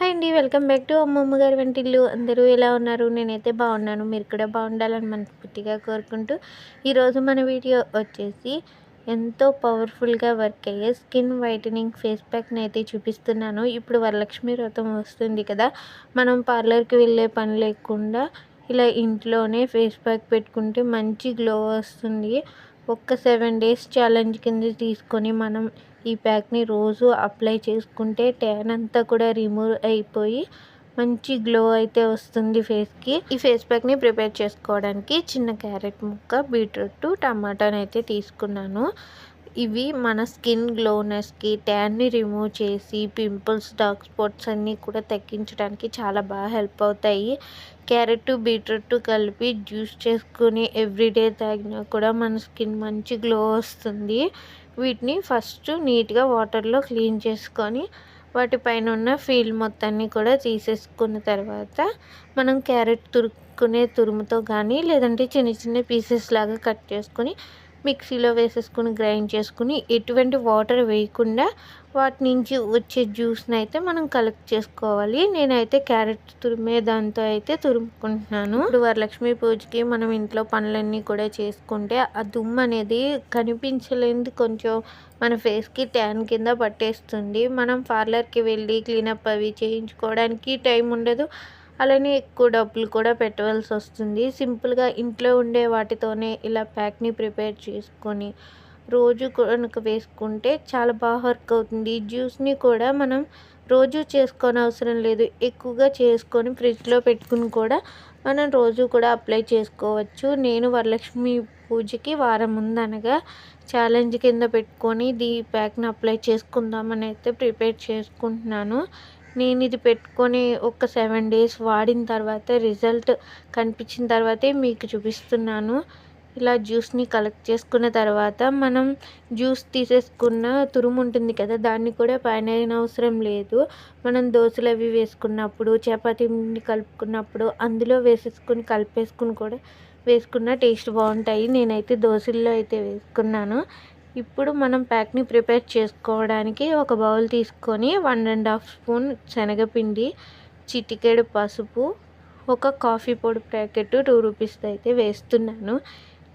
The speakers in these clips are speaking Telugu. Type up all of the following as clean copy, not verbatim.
హాయ్ అండి. వెల్కమ్ బ్యాక్ టు అమ్మమ్మ గారి వంటిల్లు. అందరూ ఎలా ఉన్నారు? నేనైతే బాగున్నాను. మీరు కూడా బాగుండాలని మనస్ఫూర్తిగా కోరుకుంటూ, ఈరోజు మన వీడియో వచ్చేసి ఎంతో పవర్ఫుల్గా వర్క్ అయ్యే స్కిన్ వైటనింగ్ ఫేస్ ప్యాక్ని అయితే చూపిస్తున్నాను. ఇప్పుడు వరలక్ష్మి వ్రతం వస్తుంది కదా, మనం పార్లర్కి వెళ్ళే పని లేకుండా ఇలా ఇంట్లోనే ఫేస్ ప్యాక్ పెట్టుకుంటే మంచి గ్లో వస్తుంది. ఒక్క 7 డేస్ ఛాలెంజ్ కింద తీసుకొని మనం ఈ ప్యాక్ని రోజు అప్లై చేసుకుంటే ట్యాన్ అంతా కూడా రిమూవ్ అయిపోయి మంచి గ్లో అయితే వస్తుంది ఫేస్కి. ఈ ఫేస్ ప్యాక్ని ప్రిపేర్ చేసుకోవడానికి చిన్న క్యారెట్ ముక్క, బీట్రూట్, టమాటాని అయితే తీసుకున్నాను. ఇవి మన స్కిన్ గ్లోనెస్కి, ట్యాన్ని రిమూవ్ చేసి పింపుల్స్, డార్క్ స్పాట్స్ అన్నీ కూడా తగ్గించడానికి చాలా బాగా హెల్ప్ అవుతాయి. క్యారెట్, బీట్రూట్ కలిపి జ్యూస్ చేసుకుని ఎవ్రీడే తాగినా కూడా మన స్కిన్ మంచి గ్లో వస్తుంది. వీటిని ఫస్ట్ నీట్గా వాటర్లో క్లీన్ చేసుకొని వాటిపైన ఉన్న ఫీల్ మొత్తాన్ని కూడా తీసేసుకున్న తర్వాత మనం క్యారెట్ తురుక్కునే తురుముతో కానీ లేదంటే చిన్న చిన్న పీసెస్ లాగా కట్ చేసుకొని మిక్సీలో వేసేసుకుని గ్రైండ్ చేసుకుని ఎటువంటి వాటర్ వేయకుండా వాటి నుంచి వచ్చే జ్యూస్ని అయితే మనం కలెక్ట్ చేసుకోవాలి. నేనైతే క్యారెట్ తురిమే దాంతో అయితే తురుముకుంటున్నాను. ఇప్పుడు వరలక్ష్మి పూజకి మనం ఇంట్లో పనులన్నీ కూడా చేసుకుంటే ఆ దుమ్ము అనేది కనిపించలేనిది కొంచెం మన ఫేస్కి ట్యాన్ కింద పట్టేస్తుంది. మనం పార్లర్కి వెళ్ళి క్లీనప్ అవి చేయించుకోవడానికి టైం ఉండదు. అలానే ఎక్కువ డబ్బులు కూడా పెట్టవలసి వస్తుంది. సింపుల్గా ఇంట్లో ఉండే వాటితోనే ఇలా ప్యాక్ని ప్రిపేర్ చేసుకొని రోజు కనుక వేసుకుంటే చాలా బాగా వర్క్ అవుతుంది. జ్యూస్ని కూడా మనం రోజు చేసుకోని అవసరం లేదు. ఎక్కువగా చేసుకొని ఫ్రిడ్జ్లో పెట్టుకుని కూడా మనం రోజు కూడా అప్లై చేసుకోవచ్చు. నేను వరలక్ష్మి పూజకి వారం ముందు అనగా ఛాలెంజ్ కింద పెట్టుకొని ఈ ప్యాక్ని అప్లై చేసుకుందామని అయితే ప్రిపేర్ చేసుకుంటున్నాను. నేను ఇది పెట్టుకొని ఒక 7 డేస్ వాడిన తర్వాత రిజల్ట్ కనిపించిన తర్వాతే మీకు చూపిస్తున్నాను. ఇలా జ్యూస్ని కలెక్ట్ చేసుకున్న తర్వాత మనం జ్యూస్ తీసేసుకున్న తురుము ఉంటుంది కదా, దాన్ని కూడా పైన అవసరం లేదు. మనం దోశలు అవి వేసుకున్నప్పుడు, చపాతీ కలుపుకున్నప్పుడు అందులో వేసేసుకుని కలిపేసుకుని కూడా వేసుకున్న టేస్ట్ బాగుంటాయి. నేనైతే దోశల్లో అయితే వేసుకున్నాను. ఇప్పుడు మనం ప్యాక్ని ప్రిపేర్ చేసుకోవడానికి ఒక బౌల్ తీసుకొని 1½ స్పూన్ శనగపిండి, చిటికెడు పసుపు, ఒక కాఫీ పొడి ప్యాకెట్ 2 రూపీస్ అయితే వేస్తున్నాను.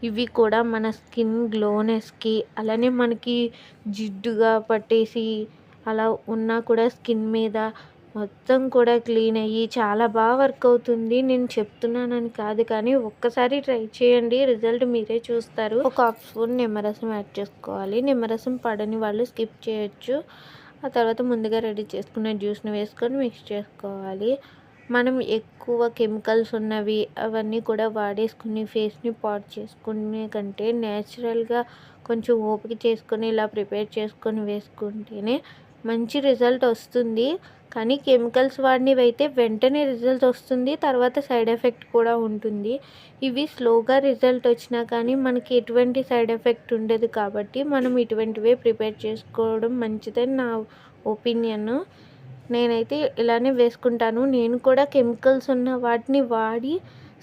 ఇవి కూడా మన స్కిన్ గ్లోనెస్కి, అలానే మనకి జిడ్డుగా పట్టేసి అలా ఉన్నా కూడా స్కిన్ మీద మొత్తం కూడా క్లీన్ అయ్యి చాలా బాగా వర్క్ అవుతుంది. నేను చెప్తున్నానని కాదు, కానీ ఒక్కసారి ట్రై చేయండి, రిజల్ట్ మీరే చూస్తారు. ఒక హాఫ్ స్పూన్ నిమ్మరసం యాడ్ చేసుకోవాలి. నిమ్మరసం పడని వాళ్ళు స్కిప్ చేయొచ్చు. ఆ తర్వాత ముందుగా రెడీ చేసుకున్న జ్యూస్ని వేసుకొని మిక్స్ చేసుకోవాలి. మనం ఎక్కువ కెమికల్స్ ఉన్నవి అవన్నీ కూడా వాడేసుకుని ఫేస్ని పాడు చేసుకునే కంటే న్యాచురల్గా కొంచెం ఓపిక చేసుకొని ఇలా ప్రిపేర్ చేసుకొని వేసుకుంటేనే మంచి రిజల్ట్ వస్తుంది. కానీ కెమికల్స్ వాడినవి అయితే వెంటనే రిజల్ట్ వస్తుంది, తర్వాత సైడ్ ఎఫెక్ట్ కూడా ఉంటుంది. ఇవి స్లోగా రిజల్ట్ వచ్చినా కానీ మనకి ఎటువంటి సైడ్ ఎఫెక్ట్ ఉండదు. కాబట్టి మనం ఇటువంటివే ప్రిపేర్ చేసుకోవడం మంచిదని నా ఒపీనియన్. నేనైతే ఇలానే వేసుకుంటాను. నేను కూడా కెమికల్స్ ఉన్న వాటిని వాడి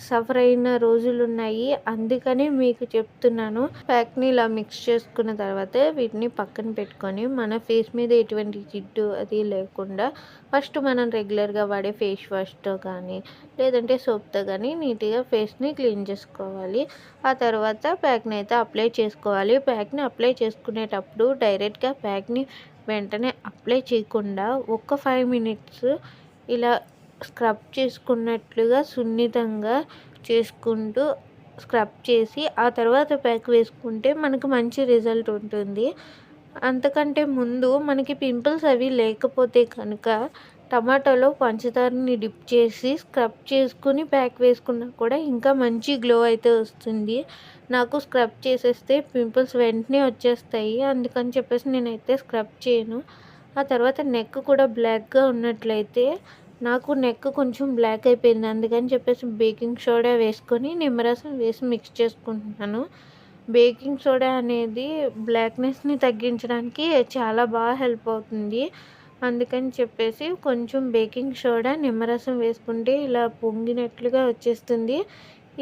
సఫర్ అయిన రోజులు ఉన్నాయి, అందుకనే మీకు చెప్తున్నాను. ప్యాక్ని ఇలా మిక్స్ చేసుకున్న తర్వాత వీటిని పక్కన పెట్టుకొని మన ఫేస్ మీద ఎటువంటి జిడ్డు అది లేకుండా ఫస్ట్ మనం రెగ్యులర్గా వాడే ఫేస్ వాష్తో కానీ లేదంటే సోప్తో కానీ నీట్గా ఫేస్ని క్లీన్ చేసుకోవాలి. ఆ తర్వాత ప్యాక్ని అయితే అప్లై చేసుకోవాలి. ప్యాక్ని అప్లై చేసుకునేటప్పుడు డైరెక్ట్గా ప్యాక్ని వెంటనే అప్లై చేయకుండా ఒక 5 మినిట్స్ ఇలా స్క్రబ్ చేసుకున్నట్లుగా సున్నితంగా చేసుకుంటూ స్క్రబ్ చేసి ఆ తర్వాత ప్యాక్ వేసుకుంటే మనకు మంచి రిజల్ట్ ఉంటుంది. అంతకంటే ముందు మనకి పింపుల్స్ అవి లేకపోతే కనుక టమాటాలో పంచదారని డిప్ చేసి స్క్రబ్ చేసుకుని ప్యాక్ వేసుకున్నా కూడా ఇంకా మంచి గ్లో అయితే వస్తుంది. నాకు స్క్రబ్ చేసేస్తే పింపుల్స్ వెంటనే వచ్చేస్తాయి, అందుకని చెప్పేసి నేనైతే స్క్రబ్ చేయను. ఆ తర్వాత నెక్ కూడా బ్లాక్గా ఉన్నట్లయితే నాకు నెక్ కొంచెం బ్లాక్ అయిపోయింది, అందుకని చెప్పేసి బేకింగ్ సోడా వేసుకొని నిమ్మరసం వేసి మిక్స్ చేసుకుంటున్నాను. బేకింగ్ సోడా అనేది బ్లాక్నెస్ని తగ్గించడానికి చాలా బాగా హెల్ప్ అవుతుంది. అందుకని చెప్పేసి కొంచెం బేకింగ్ సోడా, నిమ్మరసం వేసుకుంటే ఇలా పొంగినట్లుగా వచ్చేస్తుంది.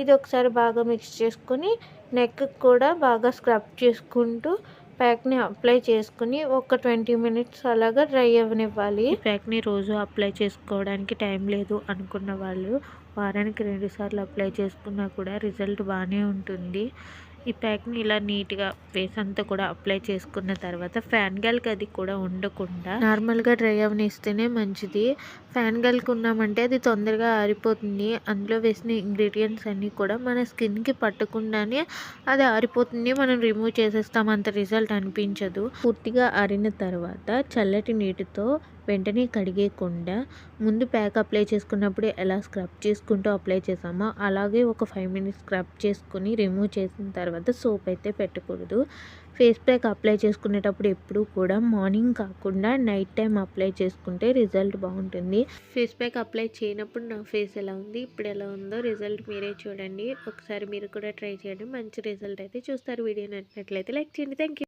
ఇది ఒకసారి బాగా మిక్స్ చేసుకొని నెక్ కూడా బాగా స్క్రబ్ చేసుకుంటూ ప్యాక్ని అప్లై చేసుకుని ఒక 20 మినిట్స్ అలాగా డ్రై అవ్వనివ్వాలి. ఈ ప్యాక్ని రోజు అప్లై చేసుకోవడానికి టైం లేదు అనుకున్న వాళ్ళు వారానికి 2 సార్లు అప్లై చేసుకున్నా కూడా రిజల్ట్ బాగానే ఉంటుంది. ఈ ప్యాక్ని ఇలా నీట్గా ఫేస్ అంతా కూడా అప్లై చేసుకున్న తర్వాత ఫ్యాన్ గాలికి అది కూడా ఉండకుండా నార్మల్గా డ్రై అవనిస్తేనే మంచిది. ఫ్యాన్ గాలికి ఉన్నామంటే అది తొందరగా ఆరిపోతుంది. అందులో వేసిన ఇంగ్రీడియంట్స్ అన్నీ కూడా మన స్కిన్కి పట్టకుండానే అది ఆరిపోతుంది. మనం రిమూవ్ చేసేస్తాం, అంత రిజల్ట్ అనిపించదు. పూర్తిగా ఆరిన తర్వాత చల్లటి నీటితో వెంటనే కడిగేయకుండా ముందు ప్యాక్ అప్లై చేసుకున్నప్పుడు ఎలా స్క్రబ్ చేసుకుంటూ అప్లై చేసామో అలాగే ఒక 5 మినిట్స్ స్క్రబ్ చేసుకుని రిమూవ్ చేసిన తర్వాత సోప్ అయితే పెట్టకూడదు. ఫేస్ ప్యాక్ అప్లై చేసుకునేటప్పుడు ఎప్పుడూ కూడా మార్నింగ్ కాకుండా నైట్ టైం అప్లై చేసుకుంటే రిజల్ట్ బాగుంటుంది. ఫేస్ ప్యాక్ అప్లై చేయనప్పుడు నా ఫేస్ ఎలా ఉంది, ఇప్పుడు ఎలా ఉందో రిజల్ట్ మీరే చూడండి. ఒకసారి మీరు కూడా ట్రై చేయండి, మంచి రిజల్ట్ అయితే చూస్తారు. వీడియో నచ్చినట్లయితే లైక్ చేయండి. Thank you.